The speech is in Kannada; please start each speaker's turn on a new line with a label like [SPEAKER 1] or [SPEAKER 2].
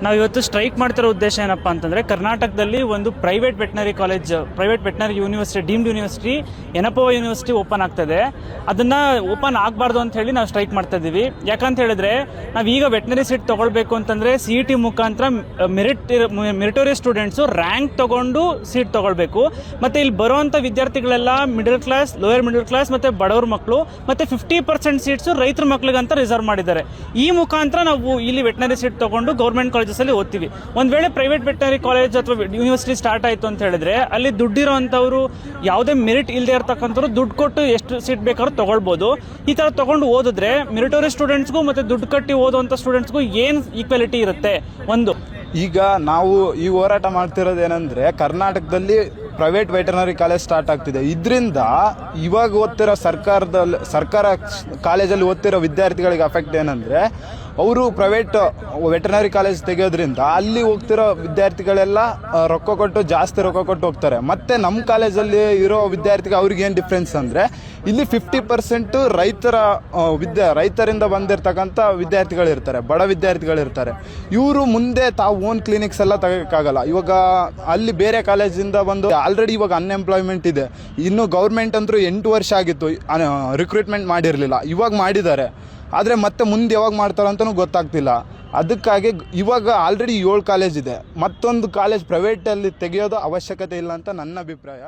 [SPEAKER 1] ನಾವು ಇವತ್ತು ಸ್ಟ್ರೈಕ್ ಮಾಡ್ತಿರೋ ಉದ್ದೇಶ ಏನಪ್ಪ ಅಂತಂದರೆ, ಕರ್ನಾಟಕದಲ್ಲಿ ಒಂದು private veterinary college, private veterinary university, deemed university, ಎನಪೋವ ಯೂನಿವರ್ಸಿಟಿ ಓಪನ್ ಆಗ್ತದೆ. ಅದನ್ನು ಓಪನ್ ಆಗಬಾರ್ದು ಅಂತ ಹೇಳಿ ನಾವು ಸ್ಟ್ರೈಕ್ ಮಾಡ್ತಾ ಇದ್ದೀವಿ. ಯಾಕಂತ ಹೇಳಿದ್ರೆ, ನಾವೀಗ ವೆಟನರಿ ಸೀಟ್ ತೊಗೊಳ್ಬೇಕು ಅಂತಂದರೆ CET ಮುಖಾಂತರ ಮೆರಿಟೋರಿಯಸ್ ಸ್ಟೂಡೆಂಟ್ಸು ರ್ಯಾಂಕ್ ತೊಗೊಂಡು ಸೀಟ್ ತೊಗೊಳ್ಬೇಕು. ಮತ್ತು ಇಲ್ಲಿ ಬರುವಂಥ ವಿದ್ಯಾರ್ಥಿಗಳೆಲ್ಲ middle class, lower middle class ಮತ್ತು ಬಡವ್ರ ಮಕ್ಕಳು, ಮತ್ತು 50% ಸೀಟ್ಸು ರೈತರ ಮಕ್ಕಳಿಗಂತ ರಿಸರ್ವ್ ಮಾಡಿದ್ದಾರೆ. ಈ ಮುಖಾಂತರ ನಾವು ಇಲ್ಲಿ ವೆಟನರಿ ಸೀಟ್ ತೊಗೊಂಡು ಗೌರ್ಮೆಂಟ್ ಕಾಲೇಜಸಲ್ಲಿ ಓದ್ತೀವಿ. ಒಂದು ವೇಳೆ ಪ್ರೈವೇಟ್ ವೆಟನರಿ ಕಾಲೇಜ್ ಅಥವಾ ಯೂನಿವರ್ಸಿಟಿ ಸ್ಟಾರ್ಟ್ ಆಯಿತು ಅಂತ ಹೇಳಿದ್ರೆ, ಅಲ್ಲಿ ದುಡ್ಡಿರೋವಂಥವ್ರು, ಯಾವುದೇ ಮೆರಿಟ್ ಇಲ್ಲದೆ ಇರ್ತಕ್ಕಂಥವ್ರು ದುಡ್ಡು ಕೊಟ್ಟು ಎಷ್ಟು ಸೀಟ್ ಬೇಕಾದ್ರೂ ತೊಗೊಳ್ಬೋದು. ಈ ಥರ ತೊಗೊಂಡು ಓದಿದ್ರೆ ಮೆರಿಟೋರಿಯಸ್ ಸ್ಟೂಡೆಂಟ್ಸ್ಗೂ ಮತ್ತು ದುಡ್ಡು ಕಟ್ಟಿ ಓದುವಂಥ ಸ್ಟೂಡೆಂಟ್ಸ್ಗೂ ಏನು ಈಕ್ವಾಲಿಟಿ ಇರುತ್ತೆ? ಒಂದು
[SPEAKER 2] ಈಗ ನಾವು ಈ ಹೋರಾಟ ಮಾಡ್ತಿರೋದೇನೆಂದರೆ, ಕರ್ನಾಟಕದಲ್ಲಿ ಪ್ರೈವೇಟ್ ವೆಟರ್ನರಿ ಕಾಲೇಜ್ ಸ್ಟಾರ್ಟ್ ಆಗ್ತಿದೆ. ಇದರಿಂದ ಇವಾಗ ಓದ್ತಿರೋ ಸರ್ಕಾರ ಕಾಲೇಜಲ್ಲಿ ಓದ್ತಿರೋ ವಿದ್ಯಾರ್ಥಿಗಳಿಗೆ ಅಫೆಕ್ಟ್ ಏನಂದರೆ, ಅವರು ಪ್ರೈವೇಟ್ ವೆಟರ್ನರಿ ಕಾಲೇಜ್ ತೆಗೆಯೋದ್ರಿಂದ ಅಲ್ಲಿ ಹೋಗ್ತಿರೋ ವಿದ್ಯಾರ್ಥಿಗಳೆಲ್ಲ ಜಾಸ್ತಿ ರೊಕ್ಕ ಕೊಟ್ಟು ಹೋಗ್ತಾರೆ. ಮತ್ತು ನಮ್ಮ ಕಾಲೇಜಲ್ಲಿ ಇರೋ ವಿದ್ಯಾರ್ಥಿಗೆ ಅವ್ರಿಗೇನು ಡಿಫ್ರೆನ್ಸ್ ಅಂದರೆ, ಇಲ್ಲಿ 50% ರೈತರಿಂದ ಬಂದಿರತಕ್ಕಂಥ ವಿದ್ಯಾರ್ಥಿಗಳಿರ್ತಾರೆ, ಬಡ ವಿದ್ಯಾರ್ಥಿಗಳಿರ್ತಾರೆ. ಇವರು ಮುಂದೆ ತಾವು ಓನ್ ಕ್ಲಿನಿಕ್ಸ್ ಎಲ್ಲ ತೆಗೋಕ್ಕಾಗಲ್ಲ. ಇವಾಗ ಅಲ್ಲಿ ಬೇರೆ ಕಾಲೇಜಿಂದ ಬಂದು ಆಲ್ರೆಡಿ ಇವಾಗ ಅನ್ಎಂಪ್ಲಾಯ್ಮೆಂಟ್ ಇದೆ. ಇನ್ನು ಗೌರ್ಮೆಂಟ್ ಅಂತೂ 8 ವರ್ಷ ಆಗಿತ್ತು ರಿಕ್ರೂಟ್ಮೆಂಟ್ ಮಾಡಿರಲಿಲ್ಲ, ಇವಾಗ ಮಾಡಿದ್ದಾರೆ. ಆದರೆ ಮತ್ತೆ ಮುಂದೆ ಯಾವಾಗ ಮಾಡ್ತಾರಂತನೂ ಗೊತ್ತಾಗ್ತಿಲ್ಲ. ಅದಕ್ಕಾಗಿ ಇವಾಗ ಆಲ್ರೆಡಿ 7 ಕಾಲೇಜ್ ಇದೆ, ಮತ್ತೊಂದು ಕಾಲೇಜ್ ಪ್ರೈವೇಟಲ್ಲಿ ತೆಗೆಯೋದು ಅವಶ್ಯಕತೆ ಇಲ್ಲ ಅಂತ ನನ್ನ ಅಭಿಪ್ರಾಯ.